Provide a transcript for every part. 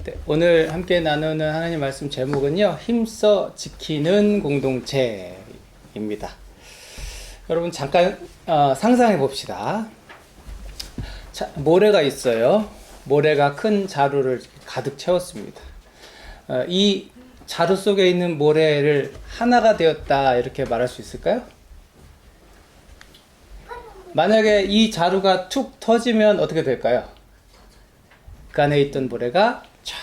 네, 오늘 함께 나누는 하나님 말씀 제목은요, 힘써 지키는 공동체입니다. 여러분 잠깐 상상해 봅시다. 자, 모래가 있어요. 모래가 큰 자루를 가득 채웠습니다. 이 자루 속에 있는 모래를 하나가 되었다 이렇게 말할 수 있을까요? 만약에 이 자루가 툭 터지면 어떻게 될까요? 그 안에 있던 모래가 쫙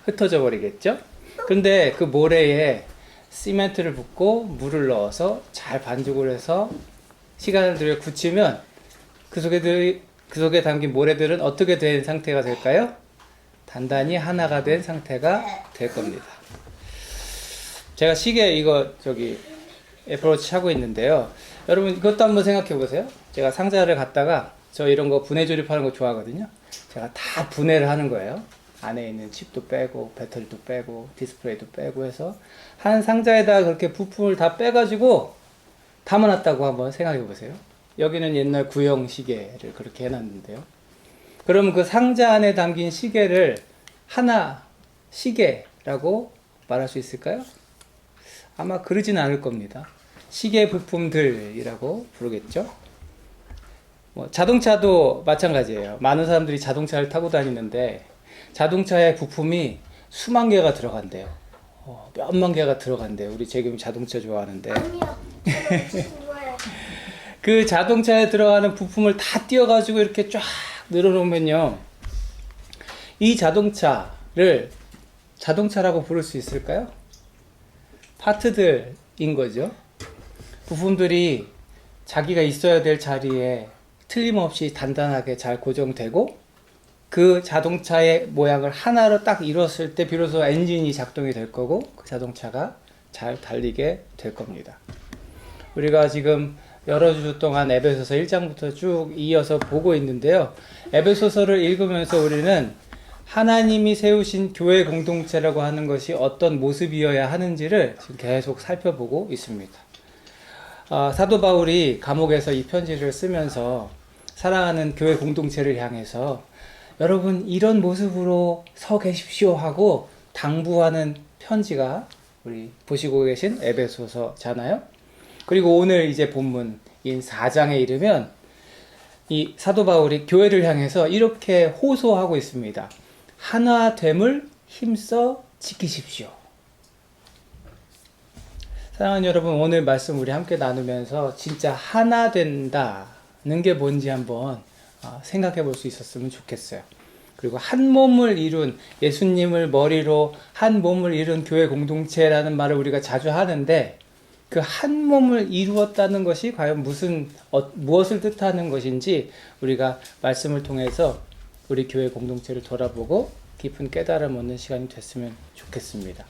흩어져 버리겠죠? 그런데 그 모래에 시멘트를 붓고 물을 넣어서 잘 반죽을 해서 시간을 들여 굳히면 그 속에 담긴 모래들은 어떻게 된 상태가 될까요? 단단히 하나가 된 상태가 될 겁니다. 제가 시계 이거 애플워치 차고 있는데요. 여러분 이것도 한번 생각해 보세요. 제가 상자를 갖다가 저 이런 거 분해 조립하는 거 좋아하거든요. 제가 다 분해를 하는 거예요. 안에 있는 칩도 빼고 배터리도 빼고 디스플레이도 빼고 해서 한 상자에다가 그렇게 부품을 다 빼가지고 담아놨다고 한번 생각해 보세요. 여기는 옛날 구형 시계를 그렇게 해놨는데요. 그럼 그 상자 안에 담긴 시계를 하나 시계라고 말할 수 있을까요? 아마 그러진 않을 겁니다. 시계 부품들이라고 부르겠죠. 자동차도 마찬가지예요. 많은 사람들이 자동차를 타고 다니는데 자동차의 부품이 수만 개가 들어간대요. 몇만 개가 들어간대요. 우리 지금 자동차 좋아하는데. 아니요. 그 자동차에 들어가는 부품을 다 띄워가지고 이렇게 쫙 늘어놓으면요. 이 자동차를 자동차라고 부를 수 있을까요? 파트들인 거죠. 부품들이 자기가 있어야 될 자리에 틀림없이 단단하게 잘 고정되고 그 자동차의 모양을 하나로 딱 이뤘을 때 비로소 엔진이 작동이 될 거고 그 자동차가 잘 달리게 될 겁니다. 우리가 지금 여러 주 동안 에베소서 1장부터 쭉 이어서 보고 있는데요. 에베소서를 읽으면서 우리는 하나님이 세우신 교회 공동체라고 하는 것이 어떤 모습이어야 하는지를 지금 계속 살펴보고 있습니다. 사도 바울이 감옥에서 이 편지를 쓰면서 사랑하는 교회 공동체를 향해서 여러분 이런 모습으로 서 계십시오 하고 당부하는 편지가 우리 보시고 계신 에베소서잖아요. 그리고 오늘 이제 본문인 4장에 이르면 이 사도 바울이 교회를 향해서 이렇게 호소하고 있습니다. 하나됨을 힘써 지키십시오. 사랑하는 여러분, 오늘 말씀 우리 함께 나누면서 진짜 하나 된다는 게 뭔지 한번 생각해 볼 수 있었으면 좋겠어요. 그리고 한 몸을 이룬, 예수님을 머리로 한 몸을 이룬 교회 공동체라는 말을 우리가 자주 하는데 그 한 몸을 이루었다는 것이 과연 무엇을 뜻하는 것인지 우리가 말씀을 통해서 우리 교회 공동체를 돌아보고 깊은 깨달음 얻는 시간이 됐으면 좋겠습니다.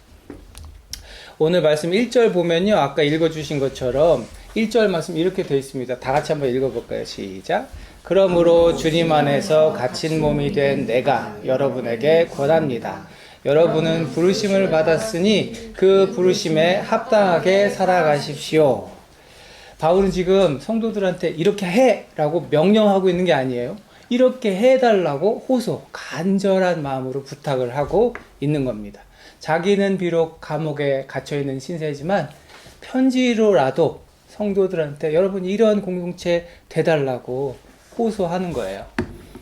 오늘 말씀 1절 보면요. 아까 읽어주신 것처럼 1절 말씀 이렇게 되어 있습니다. 다 같이 한번 읽어볼까요? 시작. 그러므로 주님 안에서 갇힌 몸이 된 내가 여러분에게 권합니다. 여러분은 부르심을 받았으니 그 부르심에 합당하게 살아가십시오. 바울은 지금 성도들한테 이렇게 해! 라고 명령하고 있는 게 아니에요. 이렇게 해달라고 간절한 마음으로 부탁을 하고 있는 겁니다. 자기는 비록 감옥에 갇혀있는 신세지만 편지로라도 성도들한테 여러분 이런 공동체 돼달라고 호소하는 거예요.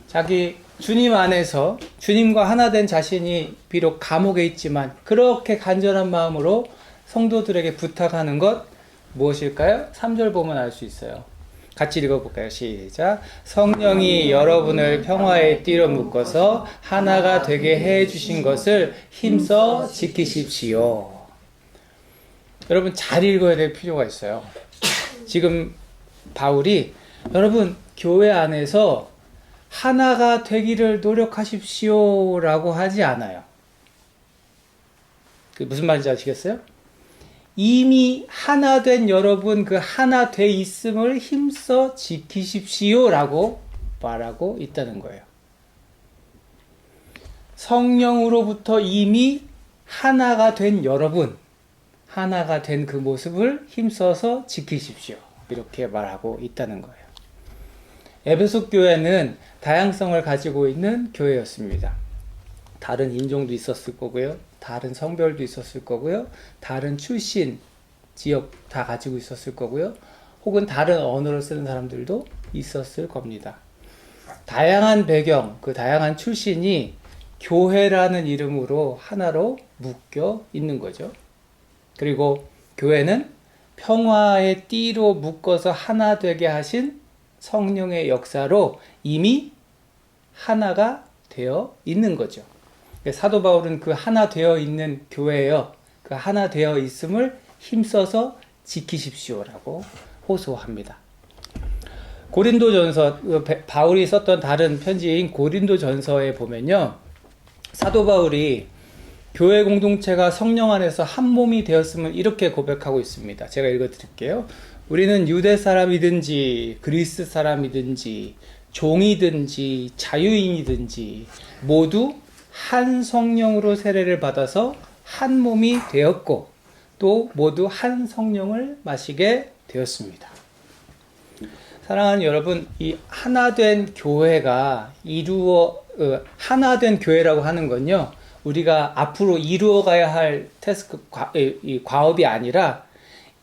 자기 주님 안에서 주님과 하나 된 자신이 비록 감옥에 있지만 그렇게 간절한 마음으로 성도들에게 부탁하는 것 무엇일까요? 3절 보면 알 수 있어요. 같이 읽어볼까요? 시작. 성령이 여러분을 평화의 띠로 묶어서 하나가 되게 해주신 것을 힘써 지키십시오. 여러분 잘 읽어야 될 필요가 있어요. 지금 바울이 여러분 교회 안에서 하나가 되기를 노력하십시오 라고 하지 않아요. 그 무슨 말인지 아시겠어요? 이미 하나 된 여러분 그 하나 돼 있음을 힘써 지키십시오 라고 말하고 있다는 거예요. 성령으로부터 이미 하나가 된 여러분, 하나가 된 그 모습을 힘써서 지키십시오. 이렇게 말하고 있다는 거예요. 에베소 교회는 다양성을 가지고 있는 교회였습니다. 다른 인종도 있었을 거고요. 다른 성별도 있었을 거고요. 다른 출신, 지역 다 가지고 있었을 거고요. 혹은 다른 언어를 쓰는 사람들도 있었을 겁니다. 다양한 배경, 그 다양한 출신이 교회라는 이름으로 하나로 묶여 있는 거죠. 그리고 교회는 평화의 띠로 묶어서 하나 되게 하신 성령의 역사로 이미 하나가 되어 있는 거죠. 사도 바울은 그 하나 되어 있는 교회여, 그 하나 되어 있음을 힘써서 지키십시오라고 호소합니다. 고린도전서, 바울이 썼던 다른 편지인 고린도전서에 보면요, 사도 바울이 교회 공동체가 성령 안에서 한 몸이 되었음을 이렇게 고백하고 있습니다. 제가 읽어드릴게요. 우리는 유대 사람이든지 그리스 사람이든지 종이든지 자유인이든지 모두 한 성령으로 세례를 받아서 한 몸이 되었고 또 모두 한 성령을 마시게 되었습니다. 사랑하는 여러분, 이 하나된 교회가 하나된 교회라고 하는 건요, 우리가 앞으로 이루어가야 할 과업이 아니라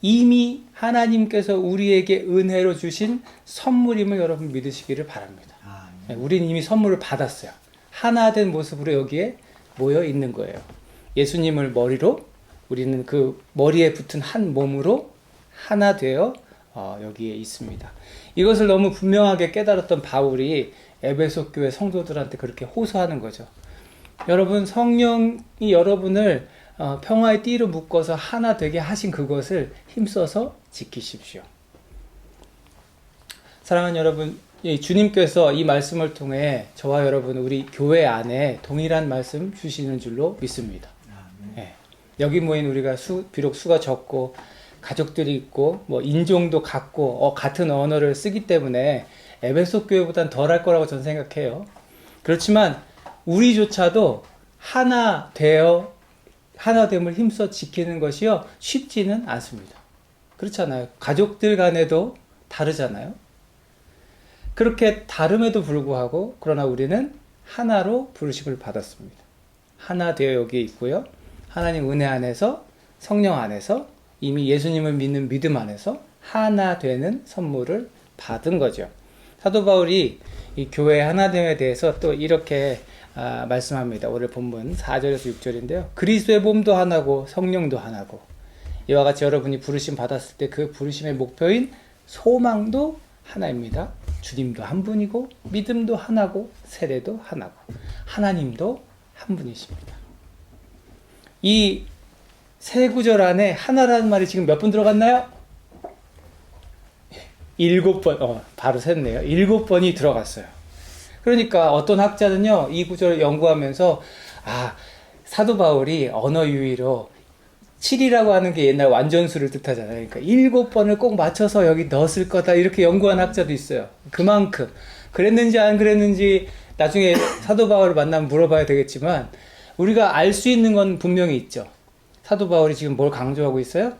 이미 하나님께서 우리에게 은혜로 주신 선물임을 여러분 믿으시기를 바랍니다. 우리는 이미 선물을 받았어요. 하나된 모습으로 여기에 모여 있는 거예요. 예수님을 머리로, 우리는 그 머리에 붙은 한 몸으로 하나 되어 여기에 있습니다. 이것을 너무 분명하게 깨달았던 바울이 에베소 교회 성도들한테 그렇게 호소하는 거죠. 여러분, 성령이 여러분을 평화의 띠로 묶어서 하나 되게 하신 그것을 힘써서 지키십시오. 사랑하는 여러분, 주님께서 이 말씀을 통해 저와 여러분, 우리 교회 안에 동일한 말씀 주시는 줄로 믿습니다. 네. 여기 모인 우리가 비록 수가 적고 가족들이 있고 뭐 인종도 같고 같은 언어를 쓰기 때문에 에베소 교회보단 덜할 거라고 저는 생각해요. 그렇지만 우리조차도 하나됨을 힘써 지키는 것이요 쉽지는 않습니다. 그렇잖아요. 가족들 간에도 다르잖아요. 그렇게 다름에도 불구하고 그러나 우리는 하나로 부르심을 받았습니다. 하나 되어 여기 있고요. 하나님 은혜 안에서, 성령 안에서, 이미 예수님을 믿는 믿음 안에서 하나 되는 선물을 받은 거죠. 사도 바울이 이 교회의 하나됨에 대해서 또 이렇게 말씀합니다. 오늘 본문 4절에서 6절인데요. 그리스도의 몸도 하나고 성령도 하나고 이와 같이 여러분이 부르심 받았을 때 그 부르심의 목표인 소망도 하나입니다. 주님도 한 분이고 믿음도 하나고 세례도 하나고 하나님도 한 분이십니다. 이 세 구절 안에 하나라는 말이 지금 몇 번 들어갔나요? 7번, 바로 샜네요. 7번이 들어갔어요. 그러니까 어떤 학자는요, 이 구절을 연구하면서, 사도 바울이 언어 유희로 7이라고 하는 게 옛날 완전수를 뜻하잖아요. 그러니까 7번을 꼭 맞춰서 여기 넣었을 거다. 이렇게 연구한 학자도 있어요. 그만큼. 그랬는지 안 그랬는지 나중에 사도 바울을 만나면 물어봐야 되겠지만, 우리가 알 수 있는 건 분명히 있죠. 사도 바울이 지금 뭘 강조하고 있어요?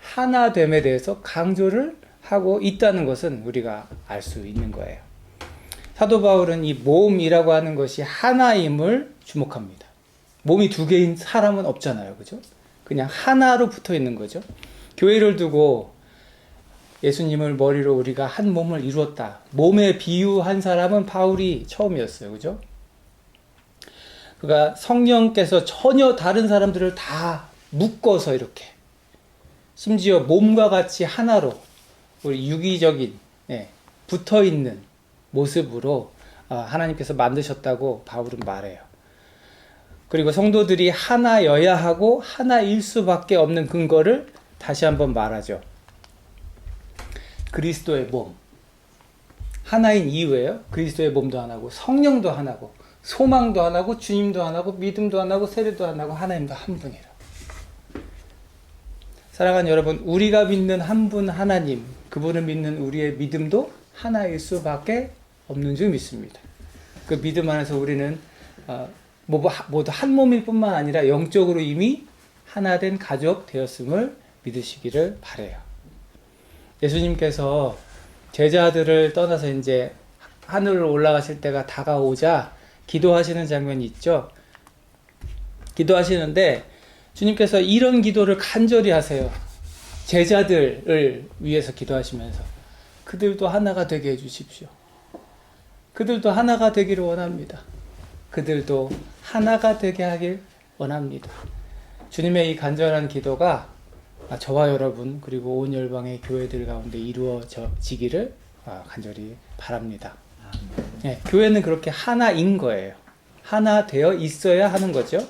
하나됨에 대해서 강조를 하고 있다는 것은 우리가 알 수 있는 거예요. 사도 바울은 이 몸이라고 하는 것이 하나임을 주목합니다. 몸이 두 개인 사람은 없잖아요. 그죠? 그냥 하나로 붙어 있는 거죠. 교회를 두고 예수님을 머리로 우리가 한 몸을 이루었다. 몸에 비유한 사람은 바울이 처음이었어요. 그죠? 그러니까 성령께서 전혀 다른 사람들을 다 묶어서 이렇게 심지어 몸과 같이 하나로 우리 유기적인 붙어있는 모습으로 하나님께서 만드셨다고 바울은 말해요. 그리고 성도들이 하나여야 하고 하나일 수밖에 없는 근거를 다시 한번 말하죠. 그리스도의 몸. 하나인 이유예요. 그리스도의 몸도 하나고 성령도 하나고 소망도 하나고 주님도 하나고 믿음도 하나고 세례도 하나고 하나님도 한 분이라. 사랑하는 여러분, 우리가 믿는 한 분 하나님, 그분을 믿는 우리의 믿음도 하나일 수밖에 없는 줄 믿습니다. 그 믿음 안에서 우리는 모두 한 몸일 뿐만 아니라 영적으로 이미 하나된 가족 되었음을 믿으시기를 바라요. 예수님께서 제자들을 떠나서 이제 하늘로 올라가실 때가 다가오자 기도하시는 장면이 있죠. 기도하시는데 주님께서 이런 기도를 간절히 하세요. 제자들을 위해서 기도하시면서 그들도 하나가 되게 해주십시오. 그들도 하나가 되기를 원합니다. 그들도 하나가 되게 하길 원합니다. 주님의 이 간절한 기도가 저와 여러분 그리고 온 열방의 교회들 가운데 이루어지기를 간절히 바랍니다. 네, 교회는 그렇게 하나인 거예요. 하나 되어 있어야 하는 거죠.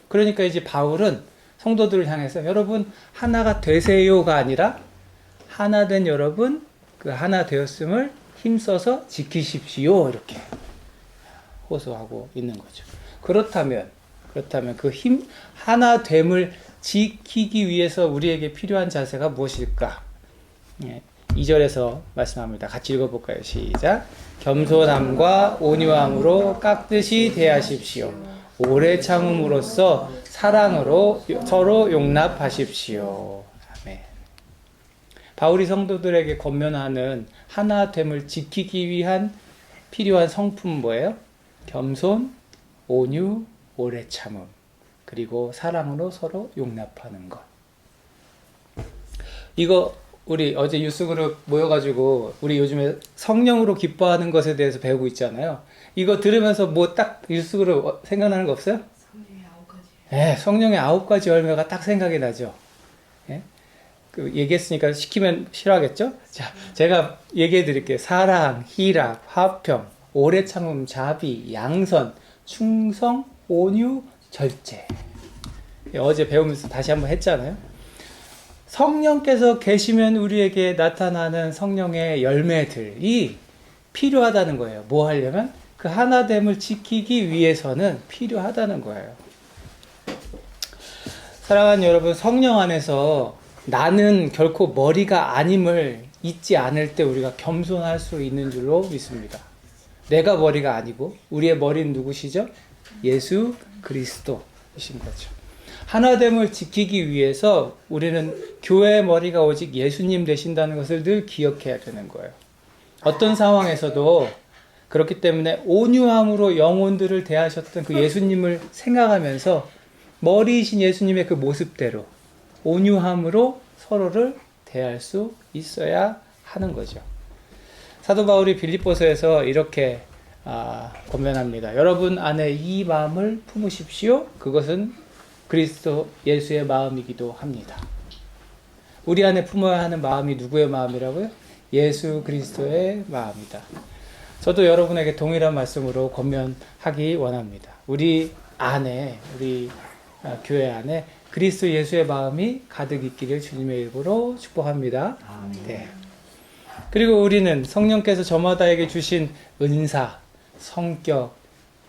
그러니까 이제 바울은 성도들을 향해서 여러분 하나가 되세요가 아니라 하나 된 여러분 그 하나 되었음을 힘써서 지키십시오 이렇게 호소하고 있는 거죠. 그렇다면 그 하나됨을 지키기 위해서 우리에게 필요한 자세가 무엇일까? 2절에서 말씀합니다. 같이 읽어볼까요? 시작. 겸손함과 온유함으로 깍듯이 대하십시오. 오래 참음으로써 사랑으로 서로 용납하십시오. 아멘. 바울이 성도들에게 권면하는 하나됨을 지키기 위한 필요한 성품 뭐예요? 겸손, 온유, 오래 참음, 그리고 사랑으로 서로 용납하는 것. 이거 우리 어제 유스그룹 모여가지고 우리 요즘에 성령으로 기뻐하는 것에 대해서 배우고 있잖아요. 이거 들으면서 뭐 딱 유스그룹 생각나는 거 없어요? 성령의 9가지. 네, 성령의 9가지 열매가 딱 생각이 나죠. 네? 그 얘기했으니까 시키면 싫어하겠죠? 자, 제가 얘기해 드릴게요. 사랑, 희락, 화평, 오래 참음, 자비, 양선, 충성, 온유, 절제. 어제 배우면서 다시 한번 했잖아요. 성령께서 계시면 우리에게 나타나는 성령의 열매들이 필요하다는 거예요. 뭐 하려면? 그 하나됨을 지키기 위해서는 필요하다는 거예요. 사랑하는 여러분, 성령 안에서 나는 결코 머리가 아님을 잊지 않을 때 우리가 겸손할 수 있는 줄로 믿습니다. 내가 머리가 아니고 우리의 머리는 누구시죠? 예수 그리스도이신 거죠. 하나됨을 지키기 위해서 우리는 교회의 머리가 오직 예수님 되신다는 것을 늘 기억해야 되는 거예요. 어떤 상황에서도 그렇기 때문에 온유함으로 영혼들을 대하셨던 그 예수님을 생각하면서 머리이신 예수님의 그 모습대로 온유함으로 서로를 대할 수 있어야 하는 거죠. 사도 바울이 빌립보서에서 이렇게 권면합니다. 여러분 안에 이 마음을 품으십시오. 그것은 그리스도 예수의 마음이기도 합니다. 우리 안에 품어야 하는 마음이 누구의 마음이라고요? 예수 그리스도의 마음이다. 저도 여러분에게 동일한 말씀으로 권면하기 원합니다. 우리 교회 안에 그리스도 예수의 마음이 가득 있기를 주님의 이름으로 축복합니다. 네. 그리고 우리는 성령께서 저마다에게 주신 은사, 성격,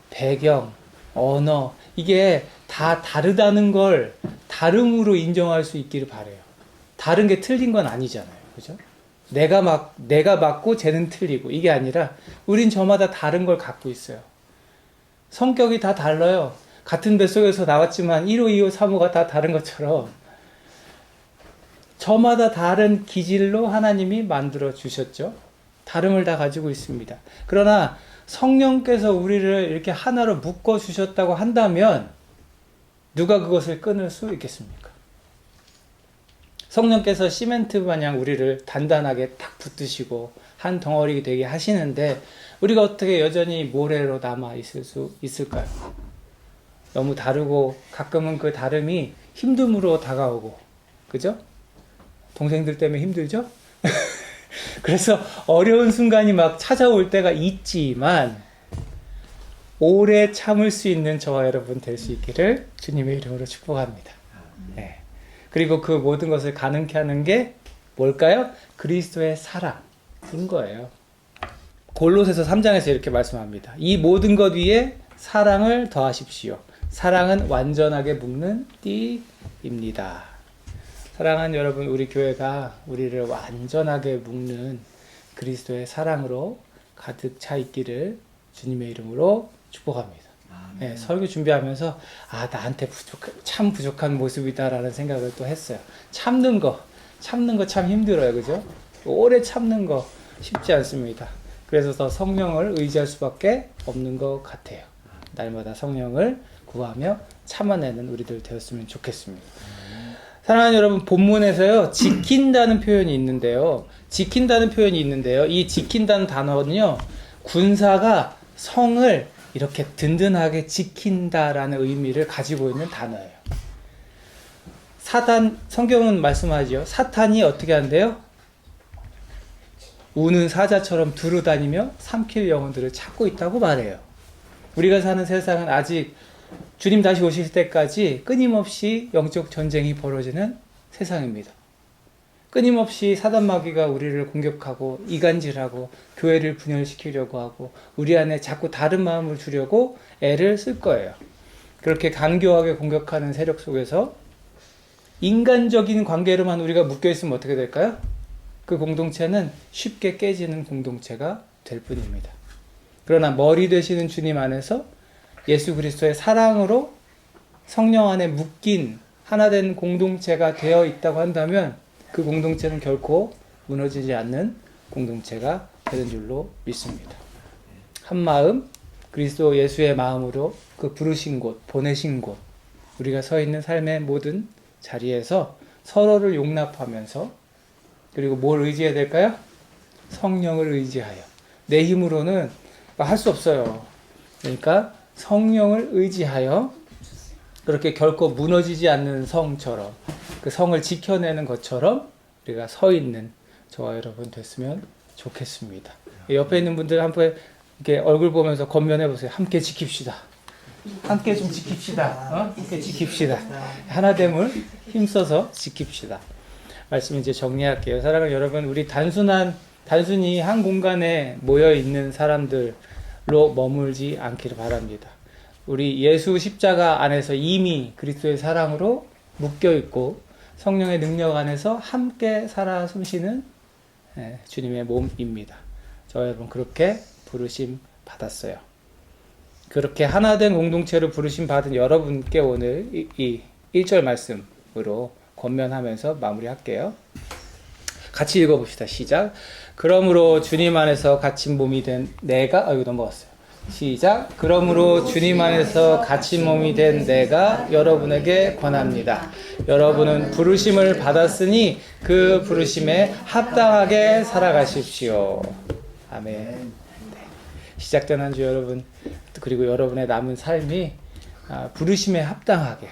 배경, 언어, 이게 다 다르다는 걸 다름으로 인정할 수 있기를 바라요. 다른 게 틀린 건 아니잖아요. 그죠? 내가 맞고 쟤는 틀리고 이게 아니라 우린 저마다 다른 걸 갖고 있어요. 성격이 다 달라요. 같은 뱃속에서 나왔지만 1호, 2호, 3호가 다 다른 것처럼 저마다 다른 기질로 하나님이 만들어 주셨죠. 다름을 다 가지고 있습니다. 그러나 성령께서 우리를 이렇게 하나로 묶어 주셨다고 한다면 누가 그것을 끊을 수 있겠습니까? 성령께서 시멘트 마냥 우리를 단단하게 딱 붙드시고 한 덩어리 되게 하시는데 우리가 어떻게 여전히 모래로 남아 있을 수 있을까요? 너무 다르고 가끔은 그 다름이 힘듦으로 다가오고, 그죠? 동생들 때문에 힘들죠? 그래서 어려운 순간이 막 찾아올 때가 있지만 오래 참을 수 있는 저와 여러분 될 수 있기를 주님의 이름으로 축복합니다. 네. 그리고 그 모든 것을 가능케 하는 게 뭘까요? 그리스도의 사랑인 거예요. 골로새서 3장에서 이렇게 말씀합니다. 이 모든 것 위에 사랑을 더하십시오. 사랑은 완전하게 묶는 띠입니다. 사랑하는 여러분, 우리 교회가 우리를 완전하게 묶는 그리스도의 사랑으로 가득 차 있기를 주님의 이름으로 축복합니다. 네, 설교 준비하면서 나한테 참 부족한 모습이다라는 생각을 또 했어요. 참는 거 참 힘들어요. 그죠? 오래 참는 거 쉽지 않습니다. 그래서 더 성령을 의지할 수밖에 없는 것 같아요. 날마다 성령을 구하며 참아내는 우리들 되었으면 좋겠습니다. 사랑하는 여러분, 본문에서요, 지킨다는 표현이 있는데요. 이 지킨다는 단어는요, 군사가 성을 이렇게 든든하게 지킨다라는 의미를 가지고 있는 단어예요. 성경은 말씀하죠. 사탄이 어떻게 한대요? 우는 사자처럼 두루다니며 삼킬 영혼들을 찾고 있다고 말해요. 우리가 사는 세상은 아직 주님 다시 오실 때까지 끊임없이 영적 전쟁이 벌어지는 세상입니다. 끊임없이 사단 마귀가 우리를 공격하고 이간질하고 교회를 분열시키려고 하고 우리 안에 자꾸 다른 마음을 주려고 애를 쓸 거예요. 그렇게 간교하게 공격하는 세력 속에서 인간적인 관계로만 우리가 묶여있으면 어떻게 될까요? 그 공동체는 쉽게 깨지는 공동체가 될 뿐입니다. 그러나 머리 되시는 주님 안에서 예수 그리스도의 사랑으로 성령 안에 묶인 하나된 공동체가 되어 있다고 한다면 그 공동체는 결코 무너지지 않는 공동체가 되는 줄로 믿습니다. 한 마음, 그리스도 예수의 마음으로 그 부르신 곳, 보내신 곳, 우리가 서 있는 삶의 모든 자리에서 서로를 용납하면서, 그리고 뭘 의지해야 될까요? 성령을 의지하여. 내 힘으로는 할 수 없어요. 그러니까 성령을 의지하여 그렇게 결코 무너지지 않는 성처럼, 그 성을 지켜내는 것처럼 우리가 서 있는 저와 여러분 됐으면 좋겠습니다. 옆에 있는 분들 한번 이렇게 얼굴 보면서 권면해 보세요. 함께 지킵시다. 함께 좀 지킵시다. 함께 지킵시다. 하나됨을 힘써서 지킵시다. 말씀 이제 정리할게요. 사랑하는 여러분, 우리 단순히 한 공간에 모여 있는 사람들로 머물지 않기를 바랍니다. 우리 예수 십자가 안에서 이미 그리스도의 사랑으로 묶여 있고 성령의 능력 안에서 함께 살아 숨쉬는 주님의 몸입니다. 저와 여러분 그렇게 부르심 받았어요. 그렇게 하나된 공동체로 부르심 받은 여러분께 오늘 이 1절 말씀으로 권면하면서 마무리할게요. 같이 읽어봅시다. 시작. 그러므로 주님 안에서 갇힌 몸이 된 내가, 이거 넘어갔어요. 시작. 그러므로 주님 안에서 갇힌 몸이 된 내가 여러분에게 권합니다. 여러분은 부르심을 받았으니 그 부르심에 합당하게 살아가십시오. 아멘. 네. 시작된 한 주 여러분, 그리고 여러분의 남은 삶이 부르심에 합당하게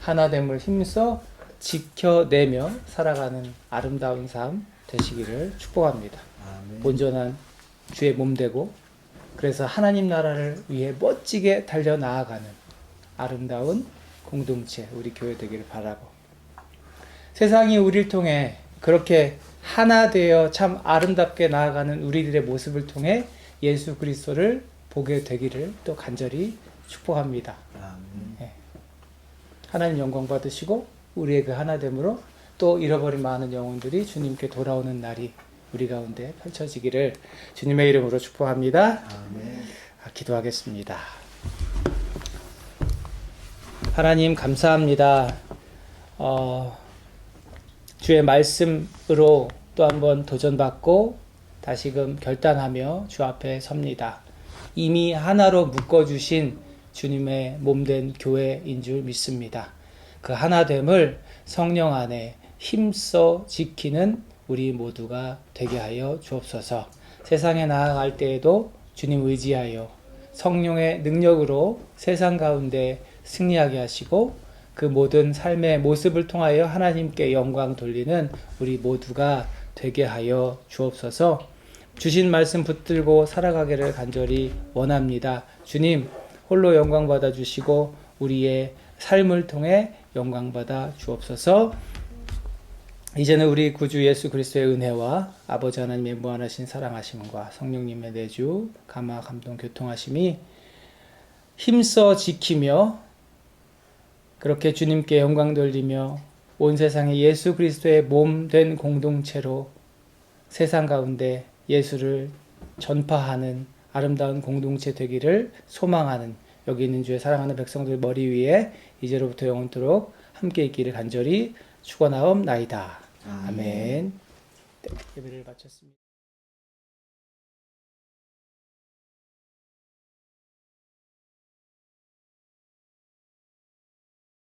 하나됨을 힘써 지켜내며 살아가는 아름다운 삶 되시기를 축복합니다. 아멘. 온전한 주의 몸 되고, 그래서 하나님 나라를 위해 멋지게 달려나아가는 아름다운 공동체, 우리 교회 되기를 바라고, 세상이 우리를 통해 그렇게 하나 되어 참 아름답게 나아가는 우리들의 모습을 통해 예수 그리스도를 보게 되기를 또 간절히 축복합니다. 네. 하나님 영광 받으시고 우리의 그 하나됨으로 또 잃어버린 많은 영혼들이 주님께 돌아오는 날이 우리 가운데 펼쳐지기를 주님의 이름으로 축복합니다. 아멘. 기도하겠습니다. 하나님 감사합니다. 주의 말씀으로 또 한번 도전받고 다시금 결단하며 주 앞에 섭니다. 이미 하나로 묶어주신 주님의 몸된 교회인 줄 믿습니다. 그 하나됨을 성령 안에 힘써 지키는 우리 모두가 되게 하여 주옵소서. 세상에 나아갈 때에도 주님 의지하여 성령의 능력으로 세상 가운데 승리하게 하시고 그 모든 삶의 모습을 통하여 하나님께 영광 돌리는 우리 모두가 되게 하여 주옵소서. 주신 말씀 붙들고 살아가기를 간절히 원합니다. 주님 홀로 영광 받아 주시고 우리의 삶을 통해 영광 받아 주옵소서. 이제는 우리 구주 예수 그리스도의 은혜와 아버지 하나님의 무한하신 사랑하심과 성령님의 내주 감화 감동 교통하심이 힘써 지키며 그렇게 주님께 영광 돌리며 온 세상에 예수 그리스도의 몸 된 공동체로 세상 가운데 예수를 전파하는 아름다운 공동체 되기를 소망하는 여기 있는 주의 사랑하는 백성들 머리 위에 이제로부터 영원토록 함께 있기를 간절히 축원하옵나이다. 아멘. 네, 예배를 마쳤습니다.